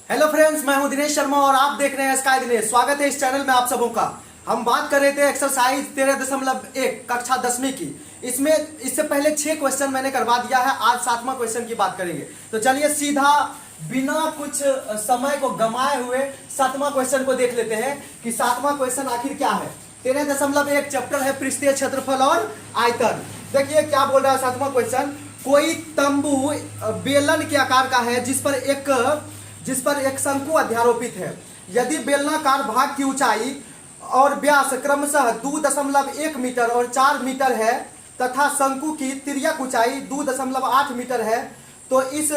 Hello friends, मैं हूं दिनेश शर्मा और आप देख रहे हैं स्काई दिनेश। स्वागत है इस चैनल में आप सबों का। हम बात कर रहे थे एक्सरसाइज 13.1 कक्षा 10वीं की। इसमें इससे पहले 6 क्वेश्चन मैंने करवा दिया है। आज 7वां क्वेश्चन की बात करेंगे। तो चलिए सीधा बिना कुछ समय को गंवाए हुए 7वां क्वेश्चन को देख लेते हैं कि 7वां क्वेश्चन आखिर क्या है। 13.1 चैप्टर है पृष्ठीय क्षेत्रफल और आयतन। देखिए क्या बोल रहा है 7वां क्वेश्चन। कोई तंबू बेलन के आकार का है जिस पर एक शंकु अध्यारोपित है। यदि बेलनाकार भाग की ऊंचाई और व्यास क्रमशः 2.1 मीटर और 4 मीटर है तथा शंकु की तिर्यक ऊंचाई 2.8 मीटर है, तो इस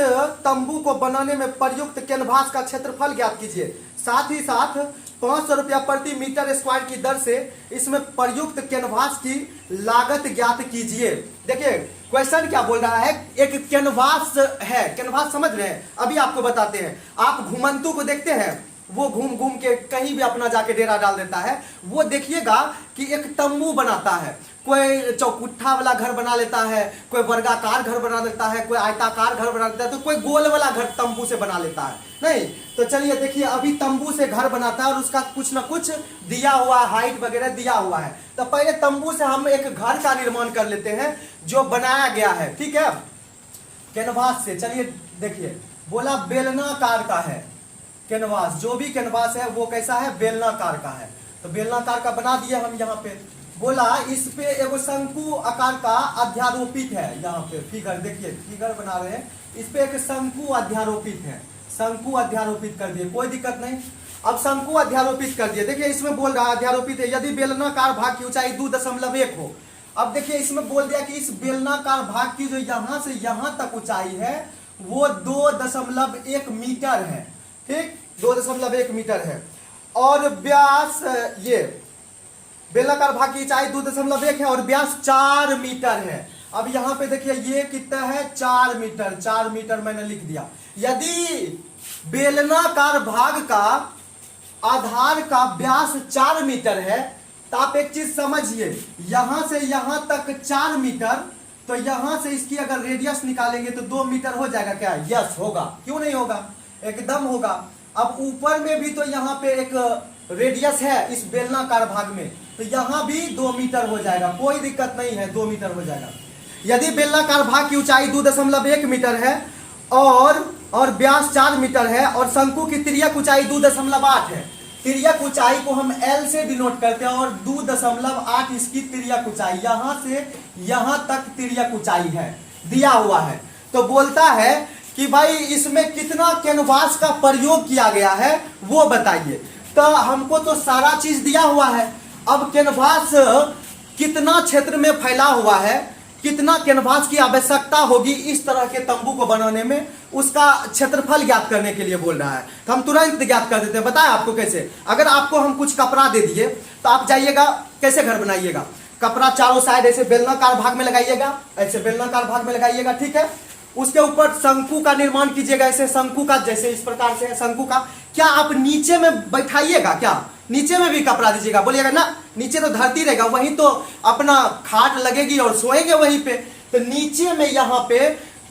तंबू को बनाने में प्रयुक्त कैनवास का क्षेत्रफल ज्ञात कीजिए। साथ ही साथ 500 रुपया प्रति मीटर स्क्वायर की दर से इसमें प्रयुक्त कैनवास की लागत ज्ञात कीजिए। देखिए क्वेश्चन क्या बोल रहा है। एक कैनवास है, कैनवास समझ रहे हैं, अभी आपको बताते हैं। आप घुमंतु को देखते हैं, वो घूम घूम के कहीं भी अपना जाके डेरा डाल देता है। वो देखिएगा कि एक तंबू बनाता है। कोई चौकुट्ठा वाला घर बना लेता है, कोई वर्गाकार घर बना लेता है, कोई आयताकार घर बना लेता है, तो कोई गोल वाला घर तंबू से बना लेता है। नहीं तो चलिए देखिए, अभी तंबू से घर बनाता है और उसका कुछ ना कुछ दिया हुआ हाइट वगैरह दिया हुआ है। तो पहले तंबू से हम एक घर का निर्माण कर लेते हैं जो बनाया गया है, ठीक है, कैनवास से। चलिए देखिए, बोला बेलनाकार का है कैनवास। जो भी कैनवास है वो कैसा है, बेलनाकार का है। तो बेलनाकार का बना दिए हम। यहाँ पे बोला इस पे एगो शंकु आकार का अध्यारोपित है। यहाँ पे फिगर देखिए, फिगर बना रहे हैं, इस पे एक शंकु अध्यारोपित है। शंकु अध्यारोपित कर दिए, कोई दिक्कत नहीं। अब शंकु अध्यारोपित कर दिए। देखिए इसमें बोल रहा है अध्यारोपित है यदि बेलनाकार भाग की ऊंचाई 2.1 हो। अब देखिए इसमें बोल दिया कि इस बेलनाकार भाग की जो यहां से यहां तक ऊंचाई है वो 2.1 मीटर है। ठीक, 2.1 मीटर है और व्यास, ये बेलनाकार भाग की ऊंचाई 2.1 है और व्यास 4 मीटर है। अब यहां पे देखिए ये कितना है, 4 मीटर। 4 मीटर मैंने लिख दिया। यदि बेलनाकार भाग का आधार का व्यास 4 मीटर है तो आप एक चीज समझिए, यहां से यहां तक 4 मीटर, तो यहां से इसकी अगर रेडियस निकालेंगे तो 2 मीटर हो जाएगा क्या? यस होगा, क्यों नहीं होगा, एकदम होगा। अब ऊपर में भी तो यहाँ पे एक रेडियस है इस बेलनाकार भाग में, तो यहाँ भी 2 मीटर हो जाएगा, कोई दिक्कत नहीं है, 2 मीटर हो जाएगा। यदि बेलनाकार भाग की ऊंचाई 2.1 मीटर है और व्यास 4 मीटर है और शंकु की तिर्यक ऊंचाई 2.8 है। तिर्यक ऊंचाई को हम L से डिनोट करते हैं और 2.8 इसकी तिर्यक ऊंचाई, यहां से यहां तक तिर्यक ऊंचाई है, दिया हुआ है। तो बोलता है कि भाई इसमें कितना कैनवास का प्रयोग किया गया है वो बताइए। तो हमको तो सारा चीज दिया हुआ है। अब कैनवास कितना क्षेत्र में फैला हुआ है, कितना कैनवास की आवश्यकता होगी इस तरह के तंबू को बनाने में, उसका क्षेत्रफल ज्ञात करने के लिए बोल रहा है। तो हम तुरंत ज्ञात कर देते हैं। बताएं आपको कैसे। अगर आपको हम कुछ कपड़ा दे दिए तो आप जाइएगा कैसे घर बनाइएगा। कपड़ा चारों साइड ऐसे बेलनाकार भाग में लगाइएगा, ऐसे बेलनाकार भाग में लगाइएगा, ठीक है। उसके ऊपर शंकु का निर्माण कीजिएगा, ऐसे शंकु का, जैसे इस प्रकार से शंकु का। क्या आप नीचे में बैठाइएगा? क्या नीचे में भी कपड़ा दीजिएगा? बोलिएगा ना, नीचे तो धरती रहेगा, वहीं तो अपना खाट लगेगी और सोएंगे वहीं पे। तो नीचे में यहाँ पे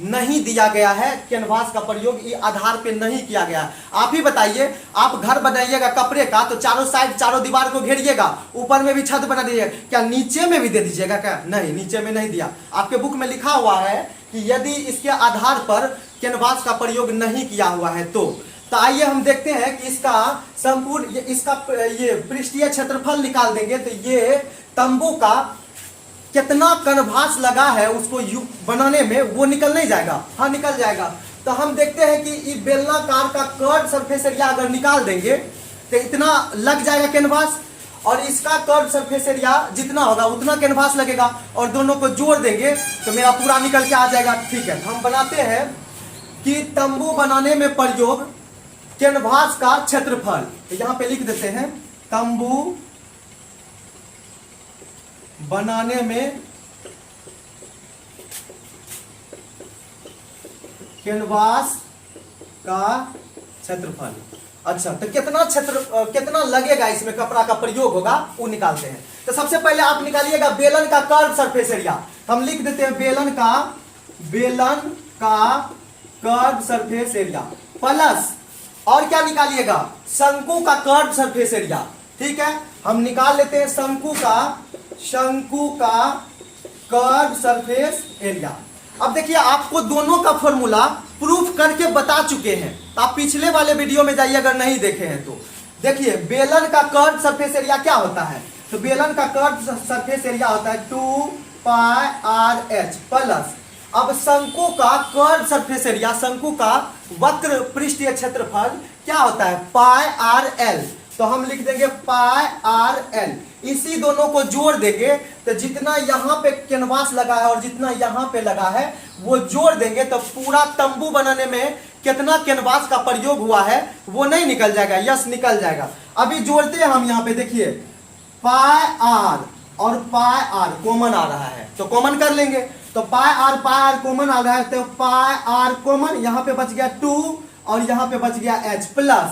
नहीं दिया गया है, कैनवास का प्रयोग ये आधार पे नहीं किया गया है। आप ही बताइए, आप घर बनाइएगा कपड़े का तो चारों साइड, चारों दीवार को घेरिएगा, ऊपर में भी छत बना दीजिएगा, क्या नीचे में भी दे दीजिएगा? क्या नहीं, नीचे में नहीं दिया। आपके बुक में लिखा हुआ है कि यदि इसके आधार पर कैनवास का प्रयोग नहीं किया हुआ है तो आइए हम देखते हैं कि इसका संपूर्ण, इसका ये पृष्ठीय क्षेत्रफल निकाल देंगे तो ये तंबू का कितना कैनवास लगा है उसको बनाने में वो निकल नहीं जाएगा? हाँ निकल जाएगा। तो हम देखते हैं कि ये बेलनाकार का कर्व सरफेस एरिया अगर निकाल देंगे तो इतना लग जाएगा कैनवास, और इसका कर्व सरफेस एरिया जितना होगा उतना कैनवास लगेगा, और दोनों को जोड़ देंगे तो मेरा पूरा निकल के आ जाएगा। ठीक है, हम बनाते हैं कि तंबू बनाने में प्रयोग कैनवास का क्षेत्रफल। तो यहां पे लिख देते हैं तंबू बनाने में कैनवास का क्षेत्रफल। अच्छा, तो कितना लगेगा इसमें, कपड़ा का प्रयोग होगा वो निकालते हैं। तो सबसे पहले आप निकालिएगा बेलन का कर्व सरफेस एरिया। हम लिख देते हैं बेलन का कर्व सरफेस एरिया प्लस और क्या निकालिएगा, शंकु का कर्व सरफेस एरिया। ठीक है, हम निकाल लेते हैं शंकु का कर्व सरफेस एरिया। अब देखिए आपको दोनों का फॉर्मूला प्रूफ करके बता चुके हैं, तो आप पिछले वाले वीडियो में जाइए अगर नहीं देखे हैं तो। देखिए बेलन का कर्व सरफेस एरिया क्या होता है, तो बेलन का कर्व सरफेस एरिया होता है 2πRH प्लस, अब शंकु का कर्व सरफेस एरिया, शंकु का वक्र पृष्ठीय क्षेत्रफल क्या होता है, πRL, तो हम लिख देंगे πRL। इसी दोनों को जोड़ देंगे तो जितना यहाँ पे कैनवास लगा है और जितना यहाँ पे लगा है वो जोड़ देंगे तो पूरा तंबू बनाने में कितना कैनवास का प्रयोग हुआ है वो नहीं निकल जाएगा, यस निकल जाएगा। अभी जोड़ते हैं हम यहाँ पे, देखिए πR और πR कॉमन आ रहा है तो कॉमन कर लेंगे, तो πR कॉमन आ रहा है तो πR कॉमन, यहाँ पे बच गया 2 और यहाँ पे बच गया H प्लस,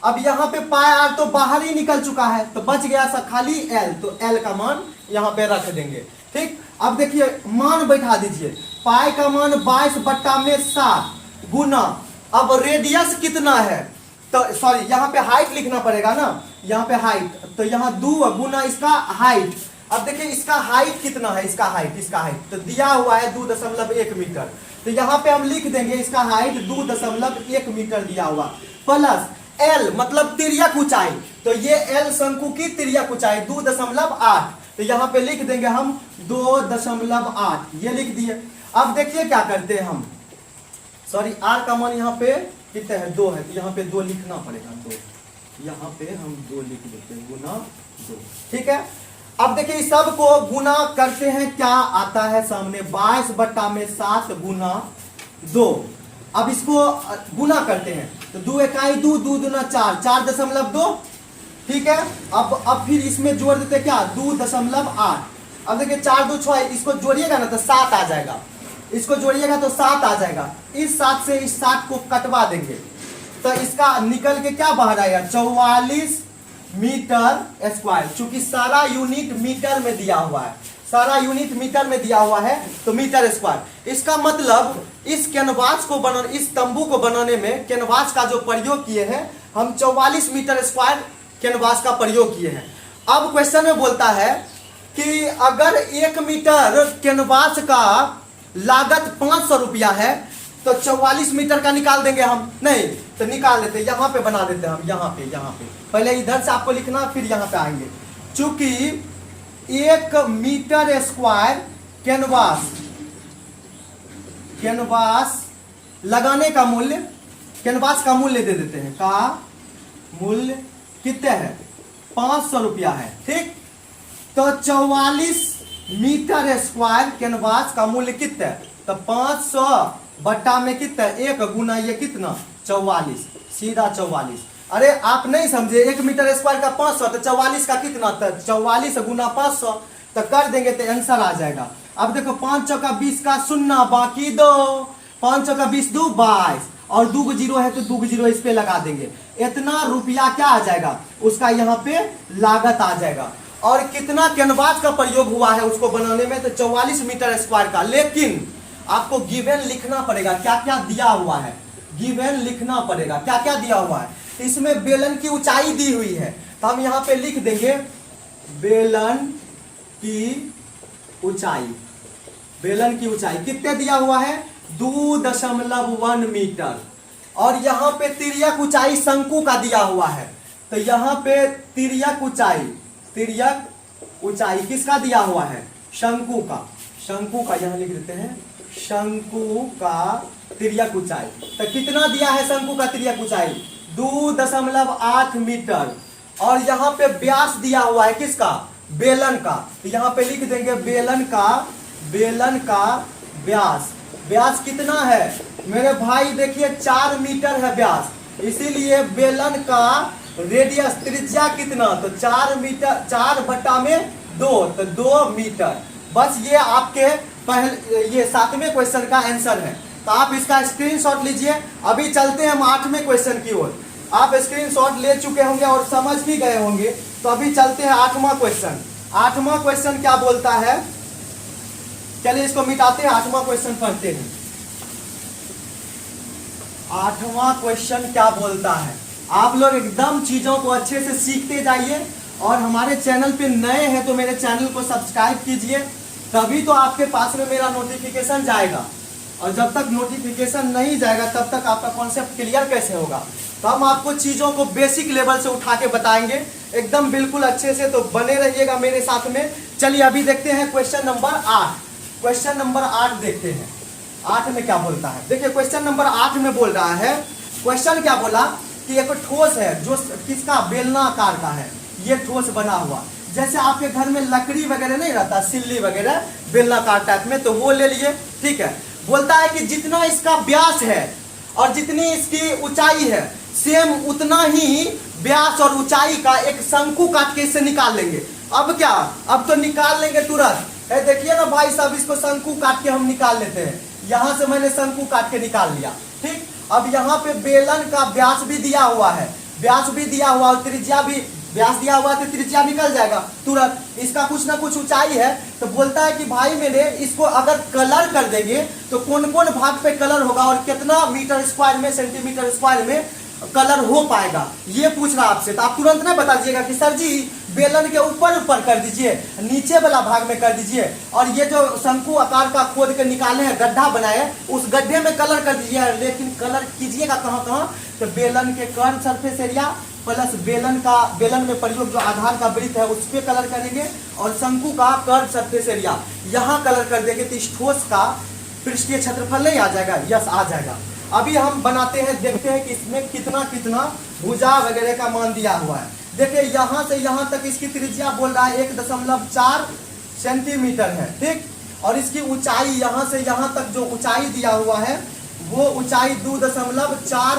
अब यहाँ पे πR तो बाहर ही निकल चुका है तो बच गया सा खाली L, तो L का मान यहाँ पे रख देंगे। ठीक, अब देखिए मान बैठा दीजिए, पाई का मान 22/7 गुना, अब रेडियस कितना है, तो सॉरी यहाँ पे हाइट लिखना पड़ेगा ना, यहाँ पे हाइट, तो यहाँ 2 गुना इसका हाइट। अब देखिए इसका हाइट कितना है, इसका हाइट तो दिया हुआ है 2.1 मीटर, तो यहाँ पे हम लिख देंगे इसका हाइट 2.1 मीटर दिया हुआ, प्लस L मतलब तिर्यक ऊंचाई, तो ये L शंकु की तिर्यक ऊंचाई 2.8, तो यहाँ पे लिख देंगे हम 2.8, ये लिख दिए। अब देखिए क्या करते हैं हम, सॉरी R का मान यहाँ पे कितना है, 2 है, तो यहाँ पे 2 लिखना पड़ेगा, 2 यहाँ पे हम 2 लिख देते हैं गुना 2। ठीक है, अब देखिए इस सब को गुना करते हैं, क्या आता है सामने 22/7 गुना 2। अब इसको गुना करते हैं तो 2 इकाई 2, 2 दूना 4, 4.2। ठीक है, अब फिर इसमें जोड़ देते हैं क्या 2.8। अब देखिए 4 2 6, इसको जोड़िएगा ना तो 7 आ जाएगा, इसको जोड़िएगा तो 7 आ जाएगा, इस 7 से इस 7 को कटवा देंगे तो इसका निकल के क्या बाहर आएगा 44 मीटर स्क्वायर, चूंकि सारा यूनिट मीटर में दिया हुआ है, सारा यूनिट मीटर में दिया हुआ है तो मीटर स्क्वायर। इसका मतलब इस कैनवास को बनाने, इस तंबू को बनाने में कैनवास का जो प्रयोग किए हैं हम 44 मीटर स्क्वायर कैनवास का प्रयोग किए हैं। अब क्वेश्चन में बोलता है कि अगर 1 मीटर कैनवास का लागत 500 रुपया है तो 44 मीटर का निकाल देंगे हम, नहीं तो निकाल लेते, यहाँ पे बना देते हम, यहाँ पे पहले इधर से आपको लिखना फिर यहाँ पे आएंगे, चूंकि 1 मीटर स्क्वायर कैनवास लगाने का मूल्य, कैनवास का मूल्य दे देते हैं, का मूल्य कितने है 500 रुपया है। ठीक, तो 44 मीटर स्क्वायर कैनवास का मूल्य कितना है, तो 500 बट्टा में कितना 1 गुना ये कितना 44, सीधा 44। अरे आप नहीं समझे, 1 मीटर स्क्वायर का 500 तो 44 का कितना, तो 44 गुना 500 तो कर देंगे तो आंसर आ जाएगा। अब देखो 5 चौका 20 का 0 बाकी 2, 5 चौका 20 2 22 और 2 जीरो है तो 2 जीरो इस पे लगा देंगे, इतना रुपया क्या आ जाएगा उसका यहाँ पे लागत आ जाएगा। और कितना कैनवास का प्रयोग हुआ है उसको बनाने में, तो 44 मीटर स्क्वायर का। लेकिन आपको गिवन लिखना पड़ेगा क्या क्या दिया हुआ है, गिवन लिखना पड़ेगा क्या क्या दिया हुआ है। इसमें बेलन की ऊंचाई दी हुई है तो हम यहाँ पे लिख देंगे बेलन की ऊंचाई, बेलन की ऊंचाई कितने दिया हुआ है 2.1 मीटर, और यहाँ पे तिर्यक ऊंचाई शंकु का दिया हुआ है, तो यहाँ पे तिर्यक ऊंचाई किसका दिया हुआ है शंकु का यहाँ लिख देते हैं शंकु का तिर्यक ऊंचाई। तो कितना दिया है शंकु का तिर्यक ऊंचाई 2.8 मीटर, और यहाँ पे व्यास दिया हुआ है किसका बेलन का, तो यहाँ पे लिख देंगे बेलन का व्यास कितना है मेरे भाई, देखिए 4 मीटर है व्यास, इसीलिए बेलन का रेडियस त्रिज्या कितना, तो 4 मीटर, 4/2 तो 2 मीटर। बस ये आपके ये 7वें क्वेश्चन का आंसर है, तो आप इसका स्क्रीनशॉट लीजिए। अभी चलते हैं हम 8वें क्वेश्चन की ओर, आप स्क्रीनशॉट ले चुके होंगे और समझ भी गए होंगे, तो अभी चलते हैं 8वां क्वेश्चन। 8वां क्वेश्चन क्या बोलता है, चलिए इसको मिटाते हैं, 8वां क्वेश्चन पढ़ते हैं। 8वां क्वेश्चन क्या बोलता है। आप लोग एकदम चीजों को अच्छे से सीखते जाइए और हमारे चैनल पे नए हैं तो मेरे चैनल को सब्सक्राइब कीजिए, तभी तो आपके पास में मेरा नोटिफिकेशन जाएगा। और जब तक नोटिफिकेशन नहीं जाएगा तब तक आपका कॉन्सेप्ट क्लियर कैसे होगा। तो हम आपको चीज़ों को बेसिक लेवल से उठा के बताएंगे एकदम बिल्कुल अच्छे से, तो बने रहिएगा मेरे साथ में। चलिए अभी देखते हैं क्वेश्चन नंबर 8। क्वेश्चन नंबर 8 देखते हैं, 8 में क्या बोलता है। देखिए क्वेश्चन नंबर 8 में बोल रहा है, क्वेश्चन क्या बोला कि एक ठोस है जो किसका, बेलनाकार का है। ये ठोस बना हुआ, जैसे आपके घर में लकड़ी वगैरह नहीं रहता, सिल्ली वगैरह बेलनाकार टाइप में, तो वो ले लिए। ठीक है, बोलता है कि जितना इसका व्यास है और जितनी इसकी ऊंचाई है, सेम उतना ही व्यास और ऊंचाई का एक शंकु काट के इससे निकाल लेंगे। अब क्या, अब तो निकाल लेंगे तुरंत। देखिए ना भाई साहब, इसको शंकु काट के हम निकाल लेते हैं। यहां से मैंने शंकु काट के निकाल लिया। ठीक, अब यहाँ पे बेलन का व्यास भी दिया हुआ है, व्यास भी दिया हुआ और त्रिज्या भी, व्यास दिया हुआ है तो त्रिज्या निकल जाएगा तुरंत। इसका कुछ ना कुछ ऊंचाई है, तो बोलता है कि भाई मेरे इसको अगर कलर कर देंगे तो कौन कौन भाग पे कलर होगा और कितना मीटर स्क्वायर में, सेंटीमीटर स्क्वायर में कलर हो पाएगा, ये पूछ रहा आपसे। तो आप तुरंत नहीं बता दीजिएगा कि सर जी बेलन के ऊपर ऊपर कर दीजिए, नीचे वाला भाग में कर दीजिए, और ये जो शंकु आकार का खोद के निकाले हैं, गड्ढा बनाए, उस गड्ढे में कलर कर दीजिए। लेकिन कलर कीजिएगा कहाँ कहाँ, तो बेलन के कर्व सरफेस एरिया प्लस बेलन में प्रयोग जो आधार का वृत्त है उस पर कलर करेंगे, और शंकु का कर्व सरफेस एरिया यहाँ कलर कर देंगे, तो इस ठोस का पृष्ठीय क्षेत्रफल नहीं आ जाएगा, यस आ जाएगा। अभी हम बनाते हैं, देखते हैं कि इसमें कितना कितना भुजा वगैरह का मान दिया हुआ है। देखिए यहाँ से यहाँ तक इसकी त्रिज्या बोल रहा है 1.4 सेंटीमीटर है। ठीक, और इसकी ऊंचाई यहाँ से यहाँ तक जो ऊंचाई दिया हुआ है वो ऊंचाई 2.4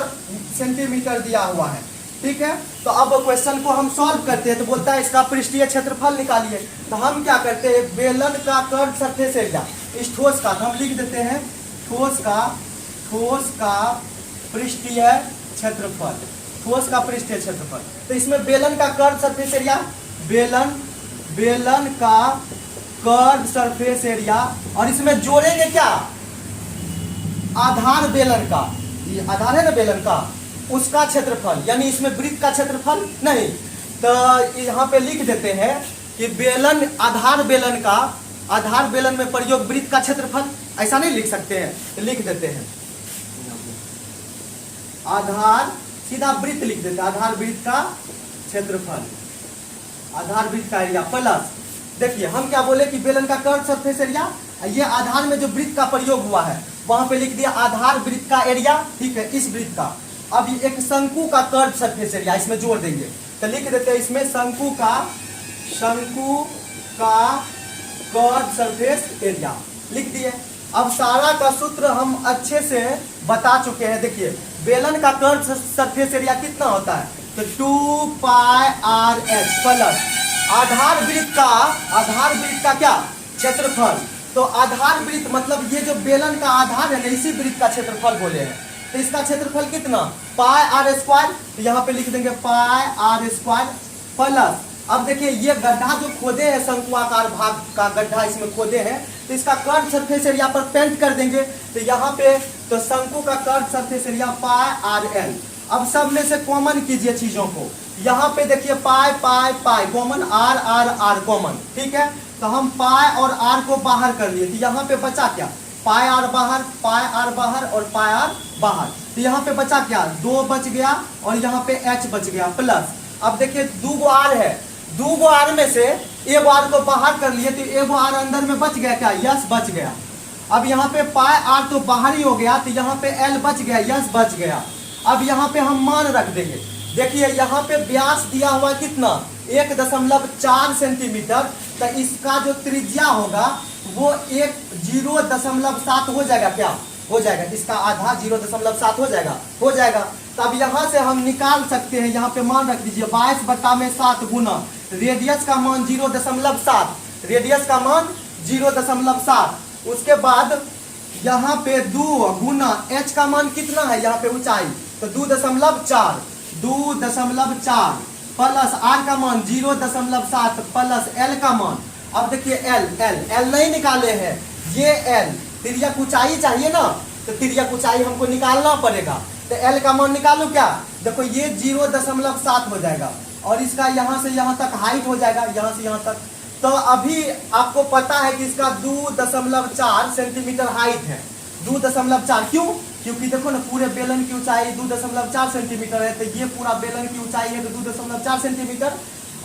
सेंटीमीटर दिया हुआ है। ठीक है, तो अब क्वेश्चन को हम सॉल्व करते हैं। तो बोलता है इसका पृष्ठीय क्षेत्रफल निकालिए। तो हम क्या करते हैं, बेलन का कर्व सरफेस एरिया इस ठोस का, तो हम लिख देते हैं ठोस का पृष्ठीय क्षेत्रफल, ठोस का पृष्ठीय क्षेत्रफल। तो इसमें बेलन का कर्व सरफेस एरिया, बेलन का कर्व सरफेस एरिया, और इसमें जोड़ेंगे क्या, आधार बेलन का, ये आधार है ना बेलन का, उसका क्षेत्रफल, यानी इसमें वृत्त का क्षेत्रफल नहीं। तो यहाँ पे लिख देते हैं कि बेलन, आधार बेलन में प्रयोग वृत्त का क्षेत्रफल, ऐसा नहीं लिख सकते हैं, तो लिख देते हैं आधार, सीधा वृत्त लिख देते हैं, आधार वृत्त का क्षेत्रफल, आधार वृत्त का एरिया प्लस, देखिए हम क्या बोले कि बेलन का कर्व सरफेस एरिया, ये आधार में जो वृत्त का प्रयोग हुआ है वहां पे लिख दिया आधार वृत्त का एरिया। ठीक है, इस वृत्त का, अब ये एक शंकु का कर्व सरफेस एरिया इसमें जोड़ देंगे, तो लिख देते हैं इसमें शंकु का कर्व सरफेस एरिया लिख दिए। अब सारा का सूत्र हम अच्छे से बता चुके हैं। देखिए बेलन का कर्व सरफेस एरिया कितना होता है, तो 2πr(h) प्लस आधार वृत्त का क्या, क्षेत्रफल। तो आधार वृत्त मतलब ये जो बेलन का आधार है ना, इसी वृत्त का क्षेत्रफल बोले हैं। तो इसका क्षेत्रफल कितना, πr², तो यहाँ पे लिख देंगे πr² प्लस, अब देखिए ये गड्ढा जो खोदे हैं, शंकुआकार भाग का गड्ढा इसमें खोदे हैं, तो इसका कर्व सरफेस एरिया पर पेंट कर देंगे। तो यहाँ पे तो शंकु का कर्व सरफेस एरिया πrl। अब सब में से कॉमन कीजिए चीजों को, यहाँ पे देखिए पाई कॉमन, r कॉमन। ठीक है, तो हम पाई और r को बाहर कर लिए, तो यहाँ पे बचा क्या, पाई आर बाहर और पाई आर बाहर, तो यहाँ पे बचा क्या, 2 बच गया और यहाँ पे h बच गया प्लस। अब देखिए 2 गो r है, 2 गो r में से एक आर को बाहर कर लिए, तो एक आर अंदर में बच गया क्या, यस बच गया। अब यहाँ पे पाई आर तो बाहर ही हो गया, तो यहाँ पे l बच गया, यस बच गया। अब यहाँ पे हम मान रख देंगे, देखिए यहाँ पे व्यास दिया हुआ कितना, 1.4 सेंटीमीटर, तो इसका जो त्रिज्या होगा वो 0.7 हो जाएगा, क्या हो जाएगा, इसका आधा 0.7 हो जाएगा। तो अब यहाँ से हम निकाल सकते हैं, यहाँ पे मान रख दीजिए 22/7 गुना रेडियस का मान 0.7, रेडियस का मान 0.7, उसके बाद यहाँ पे 2 गुना h का मान कितना है, यहाँ पे ऊंचाई, तो 2.4 प्लस r का मान 0.7 प्लस l का मान। अब देखिए l नहीं निकाले हैं, ये l तिर्यक ऊंचाई चाहिए ना, तो तिर्यक ऊंचाई हमको निकालना पड़ेगा। तो एल का मान निकालू क्या, देखो ये 0.7 हो जाएगा और इसका यहाँ से यहाँ तक हाइट हो जाएगा, यहाँ से यहाँ तक। तो अभी आपको पता है कि इसका 2.4 सेंटीमीटर हाइट है, 2.4। क्यों, क्योंकि देखो ना पूरे बेलन की ऊंचाई 2.4 सेंटीमीटर है, तो ये पूरा बेलन की ऊंचाई है तो 2.4 सेंटीमीटर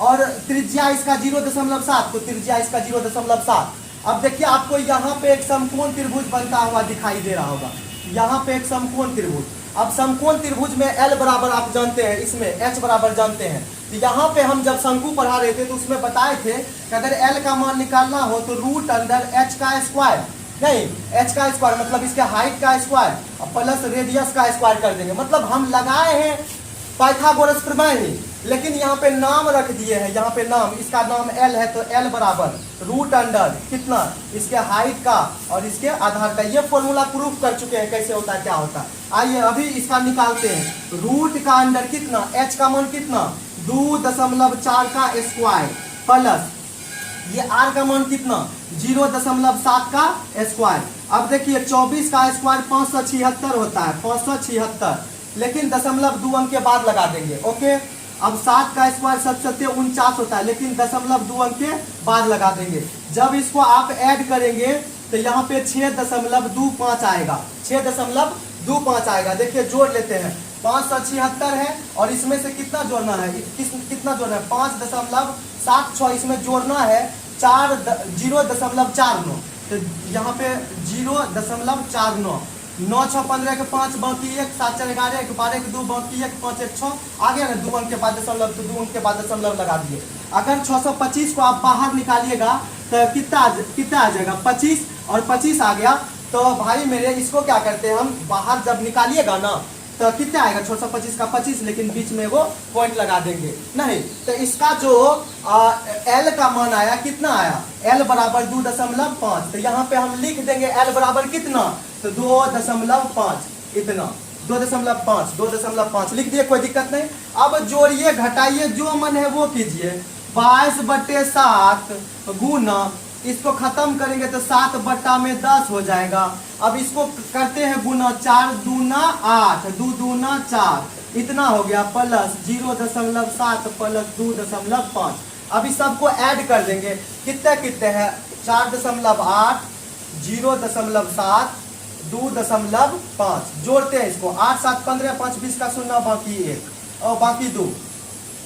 और त्रिज्या इसका 0.7, तो त्रिज्या इसका 0.7। अब देखिए आपको यहाँ पे एक समकोण त्रिभुज बनता हुआ दिखाई दे रहा होगा, यहाँ पे एक समकोण त्रिभुज। अब समकोण त्रिभुज में L बराबर आप जानते हैं, इसमें H बराबर जानते हैं। तो यहाँ पे हम जब शंकु पढ़ा रहे थे तो उसमें बताए थे कि अगर L का मान निकालना हो तो √H का स्क्वायर, नहीं H का स्क्वायर मतलब इसके हाइट का स्क्वायर प्लस रेडियस का स्क्वायर कर देंगे। मतलब हम लगाए हैं पाइथागोरस प्रमेय ही, लेकिन यहाँ पे नाम रख दिए हैं, यहाँ पे नाम, इसका नाम L है तो L बराबर √, कितना, इसके हाइट का और इसके आधार का। ये फॉर्मूला प्रूफ कर चुके हैं कैसे होता है क्या होता है। आइए अभी इसका निकालते हैं। रूट का अंडर कितना, H का मान कितना 2.4 का स्क्वायर प्लस ये R का मान कितना 0.7 का स्क्वायर। अब देखिए 24 का स्क्वायर 576 होता है, 576, लेकिन 0.2 अंक के बाद लगा देंगे। ओके, अब 7 का स्क्वायर 749 होता है, लेकिन 0.2 अंक के बाद लगा देंगे। जब इसको आप ऐड करेंगे तो यहाँ पे 6.25 आएगा, 6.25 आएगा। देखिए जोड़ लेते हैं, 576 है और इसमें से कितना जोड़ना है, कितना जोड़ना है 5.76, इसमें जोड़ना है 0.49, तो यहाँ पे 0.49, 9 6 15 के 5 बाकी 1, 7 4 11 1 12 के 2 बाकी 1 5 1 6 आ गया ना, 2 अंक के बाद दशमलव, तो 2 अंक के बाद दशमलव लगा दिए। अगर 625 को आप बाहर निकालिएगा तो कितना आ जाएगा 25, और 25 आ गया तो भाई मेरे इसको क्या करते हैं हम, बाहर जब निकालिएगा ना तो कितना आएगा 625 का 25, लेकिन बीच में वो पॉइंट लगा देंगे नहीं। तो इसका जो L का मान आया कितना आया, L बराबर 2.5, तो यहाँ पे हम लिख देंगे L बराबर कितना, तो 2.5, इतना 2.5 लिख दिए, कोई दिक्कत नहीं। अब जोड़िए घटाइए जो मन है वो कीजिए, 22/7 गुना, इसको खत्म करेंगे तो 7/10 हो जाएगा। अब इसको करते हैं गुना, 4 दूना 8, 2 दूना 4, इतना हो गया प्लस 0.7 प्लस 2.5। अभी सबको ऐड कर देंगे, कितने हैं 4.8, 0.7, 2.5, जोड़ते हैं इसको, 8 7 15 5 20 का 0 बाकी 1 और बाकी 2,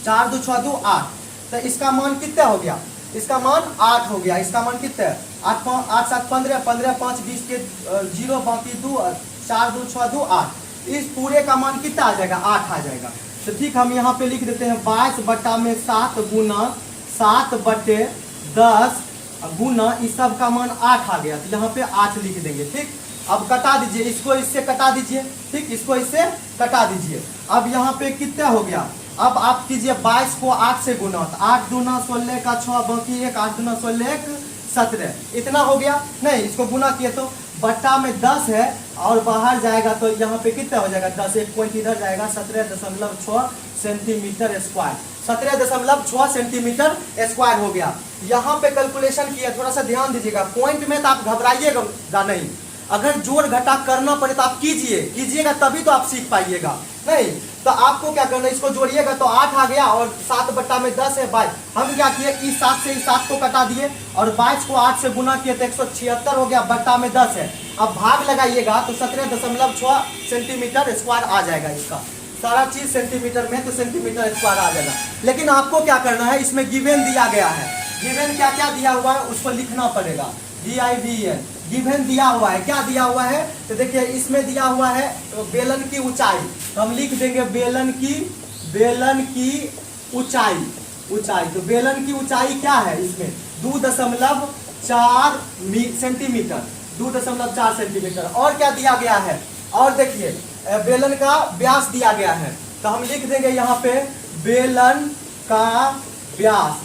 4 2 6 2 8, तो इसका मान कितना हो गया, इसका मान 8 हो गया। इसका मान कितना है 8 7 15 15 5 20 के 0 बाकी 2, 4 2 6 2 8, इस पूरे का मान कितना आ जाएगा 8 आ जाएगा। तो ठीक हम यहाँ पे लिख देते हैं 22/7 गुना 7/10 गुना, इस सब का मान 8 आ गया, तो यहाँ पे 8 लिख देंगे। ठीक, अब कटा दीजिए, इसको इससे कटा दीजिए, ठीक, इसको इससे कटा दीजिए। अब यहाँ पे कितना हो गया, अब आप कीजिए 22 को 8 से गुना, 8 दूना 16 का 6 बाकी 1, 8 दूना 16 1 17, इतना हो गया। नहीं, इसको गुना किए तो बट्टा में 10 है और बाहर जाएगा तो यहाँ पे कितना हो जाएगा 10, एक पॉइंट इधर जाएगा, 17.6 सेंटीमीटर स्क्वायर, 17.6 सेंटीमीटर स्क्वायर हो गया। यहाँ पे कैलकुलेशन किया, थोड़ा सा ध्यान दीजिएगा, पॉइंट में तो आप घबराइएगा नहीं, अगर जोड़ घटा करना पड़े तो आप कीजिएगा तभी तो आप सीख पाइएगा। नहीं तो आपको क्या करना है, इसको जोड़िएगा तो 8 आ गया और 7/10 है 22। हम क्या किए, इस 7 से इस 7 को कटा दिए और 22 को 8 से गुना किए तो 176 हो गया, बट्टा में 10 है। अब भाग लगाइएगा तो 17.6 सेंटीमीटर स्क्वायर आ जाएगा, इसका सारा चीज सेंटीमीटर में तो सेंटीमीटर स्क्वायर आ जाएगा। लेकिन आपको क्या करना है, इसमें गिवन दिया गया है, गिवन क्या क्या दिया हुआ है उसको लिखना पड़ेगा, GIVN गिवन दिया हुआ है। क्या दिया हुआ है तो देखिए इसमें दिया हुआ है तो बेलन की ऊंचाई, तो हम लिख देंगे बेलन की ऊंचाई, तो बेलन की ऊंचाई क्या है इसमें 2.4 सेंटीमीटर, 2.4 सेंटीमीटर। और क्या दिया गया है, और देखिए बेलन का व्यास दिया गया है, तो हम लिख देंगे यहाँ पे बेलन का व्यास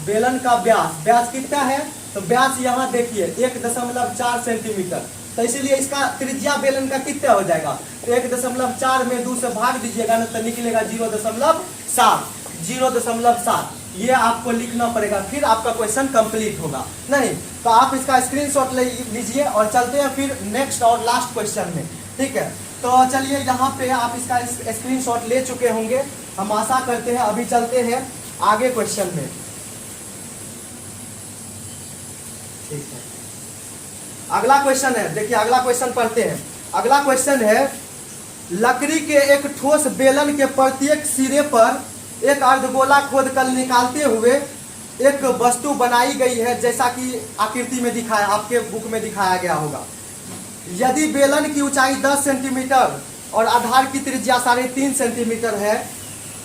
कितना है, तो व्यास यहाँ देखिए 1.4 सेंटीमीटर, तो इसीलिए इसका त्रिज्या बेलन का कितना हो जाएगा, तो 1.4 में 2 से भाग दीजिएगा ना तो निकलेगा 0.7, ये आपको लिखना पड़ेगा, फिर आपका क्वेश्चन कंप्लीट होगा। नहीं तो आप इसका स्क्रीनशॉट ले लीजिए और चलते हैं फिर नेक्स्ट और लास्ट क्वेश्चन में। ठीक है, तो चलिए यहाँ पे आप इसका स्क्रीनशॉट ले चुके होंगे, हम आशा करते हैं। अभी चलते हैं आगे क्वेश्चन में। ठीक है, अगला क्वेश्चन है, देखिए अगला क्वेश्चन पढ़ते हैं। अगला क्वेश्चन है, लकड़ी के एक ठोस बेलन के प्रत्येक सिरे पर एक अर्धगोला खोद कर निकालते हुए एक वस्तु बनाई गई है, जैसा कि आकृति में दिखाया, आपके बुक में दिखाया गया होगा। यदि बेलन की ऊंचाई 10 सेंटीमीटर और आधार की त्रिज्या 3.5 सेंटीमीटर है,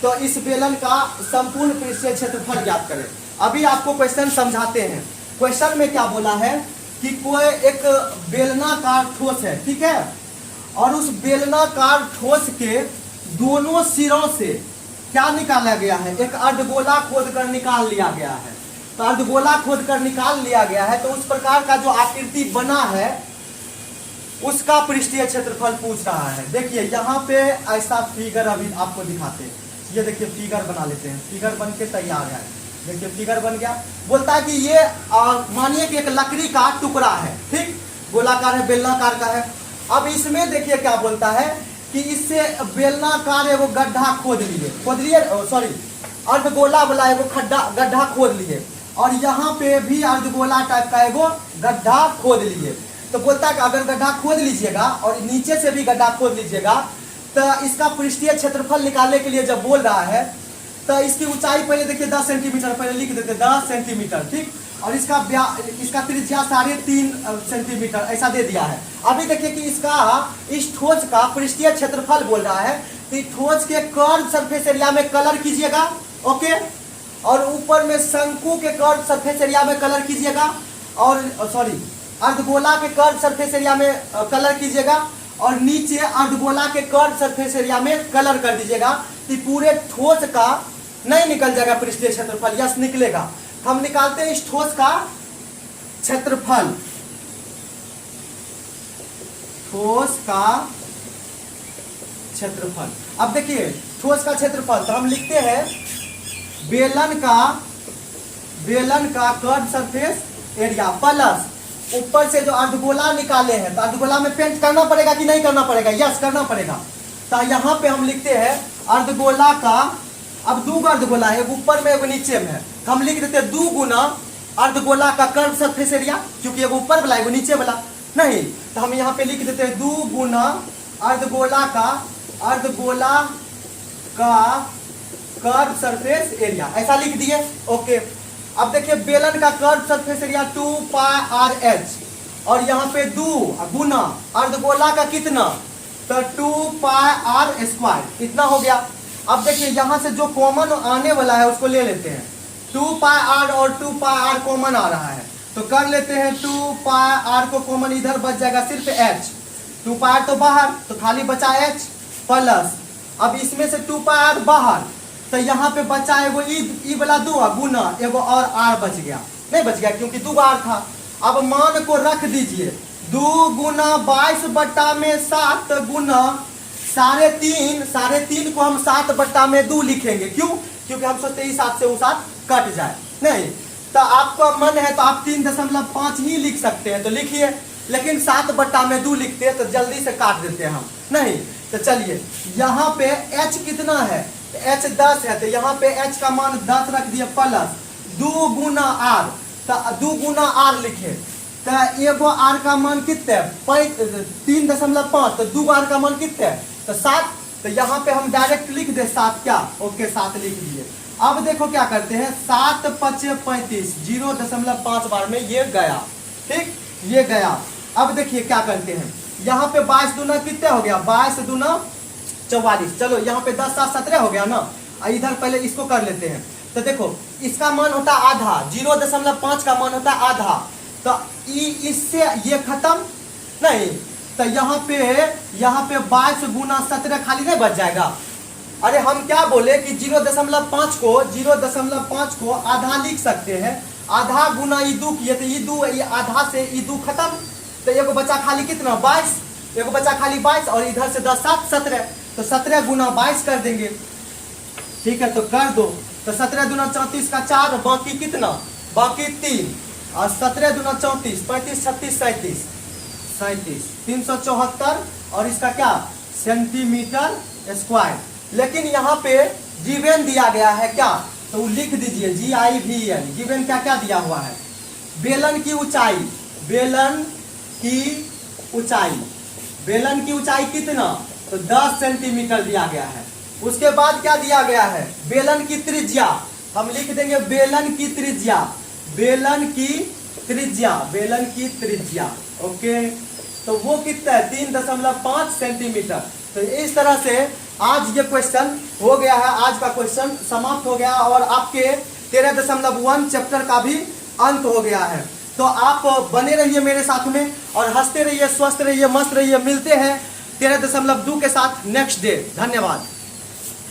तो इस बेलन का संपूर्ण पृष्ठीय क्षेत्रफल ज्ञात करें। अभी आपको क्वेश्चन समझाते हैं। क्वेश्चन में क्या बोला है कि कोई एक बेलनाकार ठोस है, ठीक है, और उस बेलनाकार ठोस के दोनों सिरों से क्या निकाला गया है, एक अर्धगोला खोद कर निकाल लिया गया है। तो अर्धगोला खोद कर निकाल लिया गया है, तो उस प्रकार का जो आकृति बना है उसका पृष्ठीय क्षेत्रफल पूछ रहा है। देखिए यहाँ पे ऐसा फिगर अभी आपको दिखाते हैं। ये देखिए फिगर बना लेते हैं, फिगर बन के तैयार है। देखिए फिगर बन गया। बोलता है कि ये मानिए कि एक लकड़ी का टुकड़ा है, ठीक, गोलाकार है, बेलनाकार का है। अब इसमें देखिए क्या बोलता है कि इससे बेलनाकार एगो गड्ढा खोद लिए, सॉरी अर्धगोला वाला एगो गड्ढा खोद लिए, और यहाँ पे भी अर्धगोला टाइप का एगो गड्ढा खोद लिए। तो बोलता है कि अगर गड्ढा खोद लीजिएगा और नीचे से भी गड्ढा खोद लीजिएगा, तो इसका पृष्ठीय क्षेत्रफल निकालने के लिए जब बोल रहा है, तो इसकी ऊंचाई पहले देखिए 10 सेंटीमीटर, पहले लिख देते 10 सेंटीमीटर, ठीक, और इसका त्रिज्या 3.5 सेंटीमीटर ऐसा दे दिया है। अभी देखिए कि इस ठोस का पृष्ठीय क्षेत्रफल बोल रहा है, तो ठोस के कर्व सरफेस एरिया में कलर कीजिएगा, ओके, और ऊपर में शंकु के कर्व सरफेस एरिया में कलर कीजिएगा, और सॉरी अर्धगोला के कर्व सरफेस एरिया में कलर कीजिएगा, और नीचे अर्धगोला के कर्व सरफेस एरिया में कलर कर दीजिएगा। कि पूरे ठोस का नहीं निकल जाएगा पृष्ठीय क्षेत्रफल, यस निकलेगा। हम निकालते हैं इस ठोस का क्षेत्रफल, ठोस का क्षेत्रफल। अब देखिए ठोस का क्षेत्रफल, तो हम लिखते हैं बेलन का कर्व सरफेस एरिया प्लस ऊपर से जो अर्धगोला निकाले हैं, तो अर्धगोला में पेंट करना पड़ेगा कि नहीं करना पड़ेगा, यस करना पड़ेगा। तो यहाँ पे हम लिखते हैं अर्धगोला का, अब दो अर्धगोला है, ऊपर में एक नीचे में है, तो हम लिख देते हैं 2 गुना अर्धगोला का कर्व सरफेस एरिया, क्योंकि एगो ऊपर वाला एगो नीचे वाला नहीं, तो हम यहाँ पे लिख देते हैं 2 गुना अर्धगोला का कर्व सरफेस एरिया, ऐसा लिख दिए, ओके। अब देखिए बेलन का कर्व सरफेस एरिया 2πRh, और यहाँ पे 2 गुना अर्धगोला का कितना, तो 2πr², इतना हो गया। अब देखिए यहाँ से जो कॉमन आने वाला है उसको ले लेते हैं, 2πr और 2πr कॉमन आ रहा है, तो कर लेते हैं 2πr को कॉमन, इधर बच जाएगा सिर्फ h, 2πr तो बाहर, तो खाली बचा h प्लस, अब इसमें से 2πr बाहर, तो यहाँ पे बचा एगो ई वाला 2 गुना एगो और r बच गया, नहीं बच गया क्योंकि 2 r था। अब मान को रख दीजिए, 2 गुना 22/7 गुना 3.5 को हम 7/2 लिखेंगे, क्यों, क्योंकि हम सोचते हैं 7 से वो 7 कट जाए, नहीं, तो आपका मन है तो आप 3.5 ही लिख सकते हैं, तो लिखिए, लेकिन 7/2 लिखते हैं तो जल्दी से काट देते हैं हम, नहीं, तो चलिए यहाँ पे h कितना है, h 10 है, तो यहाँ पे h का मान 10 रख दिए प्लस 2 गुना r, तो 2 गुना r लिखे, तो एगो r का मान कितने 3.5, तो 2 r का मान कितने, तो 7, तो यहाँ पे हम डायरेक्ट लिख दे 7 क्या, ओके 7 लिख दिए। अब देखो क्या करते हैं, 7 5 35, 0.5 बार में ये गया, ठीक, ये गया। अब देखिए क्या करते हैं, यहाँ पे 22 दूना कितने हो गया, 22 दूना 44, चलो यहाँ पे 10 7 17 हो गया ना, इधर पहले इसको कर लेते हैं। तो देखो इसका मान होता है आधा, 0.5 का मान होता है आधा, तो इससे ये खत्म नहीं, तो यहाँ पे 22 गुना 17 खाली नहीं बच जाएगा। अरे हम क्या बोले कि 0.5 को आधा लिख सकते हैं, आधा गुना ई 2 किए तो ई 2, ये आधा से ई 2 खत्म, तो एगो बचा खाली कितना 22, एगो बचा खाली 22, और इधर से 10 7 17, तो 17 गुना 22 कर देंगे, ठीक है, तो कर दो, तो 17 दूना 34 का 4, बाकी कितना, बाकी 3, और 17 दूना 34, 35 36 37 374, और इसका क्या सेंटीमीटर स्क्वायर। लेकिन यहाँ पे गिवन दिया गया है क्या, तो लिख दीजिए GIVN। गिवन क्या क्या दिया हुआ है, बेलन की ऊंचाई, बेलन की ऊंचाई, बेलन की ऊंचाई कितना, तो 10 सेंटीमीटर दिया गया है। उसके बाद क्या दिया गया है, बेलन की त्रिज्या, हम लिख देंगे बेलन की त्रिज्या, बेलन की त्रिज्या, बेलन की त्रिज्या। ओके, तो वो कितना है, 3.5 सेंटीमीटर। तो इस तरह से आज ये क्वेश्चन हो गया है, आज का क्वेश्चन समाप्त हो गया और आपके 13.1 चैप्टर का भी अंत हो गया है। तो आप बने रहिए मेरे साथ में और हंसते रहिए, स्वस्थ रहिए, मस्त रहिए। मिलते हैं 13.2 के साथ नेक्स्ट डे। धन्यवाद।